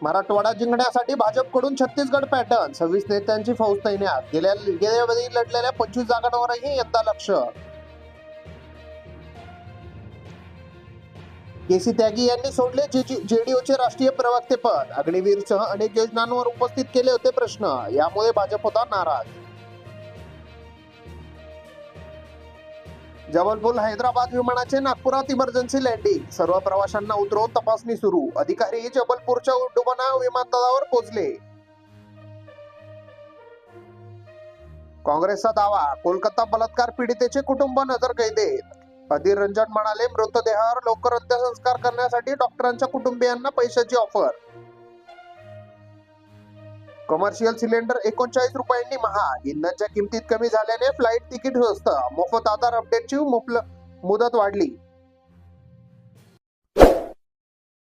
मराठवाडा जिंकण्यासाठी भाजपकडून छत्तीसगड पॅटर्न, 26 नेत्यांची फौज तैनात. गेल्या वेळी लढलेल्या 25 जागांवरही यंदा लक्ष. केसी त्यागी यांनी सोडले जेडीयूचे राष्ट्रीय प्रवक्तेपद. अग्निवीरसह अनेक योजनांवर उपस्थित केले होते प्रश्न, यामुळे भाजप होता नाराज. जबलपूर हैदराबाद विमानाचे नागपुरात इमर्जन्सी लँडिंग, सर्व प्रवाशांना उतरवून तपासणी सुरू. अधिकारी जबलपूरच्या डुमना विमानतळावर पोहोचले. काँग्रेसचा दावा, कोलकाता बलात्कार पीडितेचे कुटुंब नजरकैदेत. अधीर रंजन म्हणाले, मृतदेहावर लवकर अंत्यसंस्कार करण्यासाठी डॉक्टरांच्या कुटुंबियांना पैशाची ऑफर. कमर्शियल सिलेंडर 39 रुपयांनी महाग. इंधनाच्या किमतीत कमी झाल्याने फ्लाईट तिकीट स्वस्त. मोफत आधार अपडेटची मुदत वाढली.